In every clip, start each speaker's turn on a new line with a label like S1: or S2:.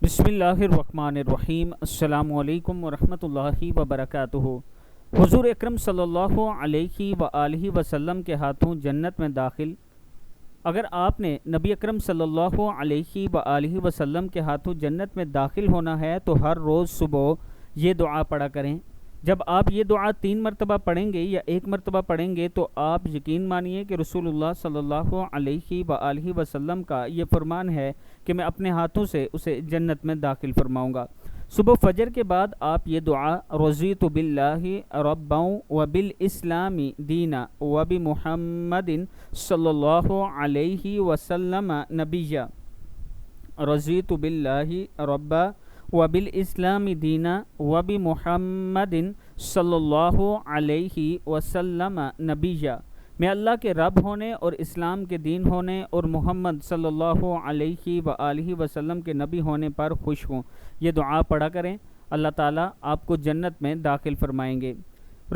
S1: بسم اللہ الرحمن الرحیم۔ السلام علیکم ورحمۃ اللہ وبرکاتہ۔ حضور اکرم صلی اللہ علیہ وآلہ وسلم کے ہاتھوں جنت میں داخل۔ اگر آپ نے نبی اکرم صلی اللہ علیہ وآلہ وسلم کے ہاتھوں جنت میں داخل ہونا ہے تو ہر روز صبح یہ دعا پڑھا کریں۔ جب آپ یہ دعا 3 مرتبہ پڑھیں گے یا 1 مرتبہ پڑھیں گے تو آپ یقین مانیے کہ رسول اللہ صلی اللہ علیہ وآلہ وسلم کا یہ فرمان ہے کہ میں اپنے ہاتھوں سے اسے جنت میں داخل فرماؤں گا۔ صبح فجر کے بعد آپ یہ دعا رضیت باللہ ربا وبالاسلام دینا وبمحمد صلی اللہ علیہ وسلم نبیا، رضیت باللہ ربا وبالاسلام دینا وبمحمد صلی اللہ علیہ وسلم نبیا، میں اللہ کے رب ہونے اور اسلام کے دین ہونے اور محمد صلی اللہ علیہ وآلہ وسلم کے نبی ہونے پر خوش ہوں۔ یہ دعا پڑھا کریں، اللہ تعالیٰ آپ کو جنت میں داخل فرمائیں گے۔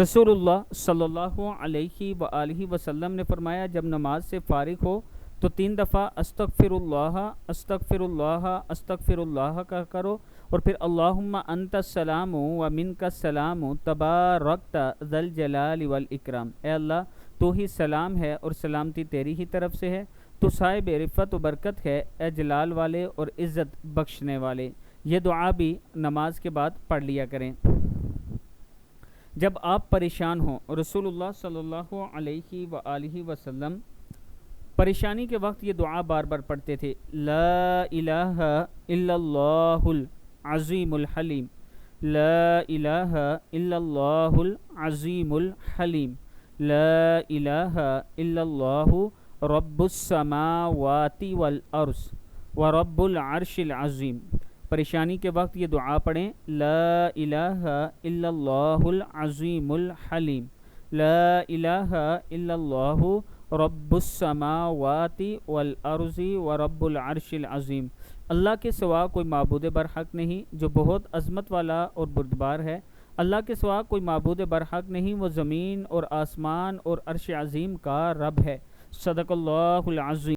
S1: رسول اللہ صلی اللہ علیہ وآلہ وسلم نے فرمایا جب نماز سے فارغ ہو تو 3 دفعہ استغفر اللہ استغفر اللہ استغفر اللہ کا کرو، اور پھر اللہم انت السلام و منک السلام تبارکت ذی الجلال والاکرام، اے اللہ تو ہی سلام ہے اور سلامتی تیری ہی طرف سے ہے، تو صاحب رفعت و برکت ہے، اے جلال والے اور عزت بخشنے والے۔ یہ دعا بھی نماز کے بعد پڑھ لیا کریں۔ جب آپ پریشان ہوں، رسول اللہ صلی اللہ علیہ وآلہ وسلم پریشانی کے وقت یہ دعا بار بار پڑھتے تھے، لا الہ الا اللہ العظیم الحلیم، لا الہ الا اللہ العظیم الحلیم، لا الہ الا اللہ رب السماوات والارض ورب العرش العظیم۔ پریشانی کے وقت یہ دعا پڑھیں، لا الہ الا اللہ العظیم الحلیم، لا الہ الا اللہ رب السماوات والارض ورب العرش العظیم۔ اللہ کے سوا کوئی معبود برحق نہیں جو بہت عظمت والا اور بردبار ہے۔ اللہ کے سوا کوئی معبود برحق نہیں، وہ زمین اور آسمان اور عرش عظیم کا رب ہے۔ صدق اللہ العظیم۔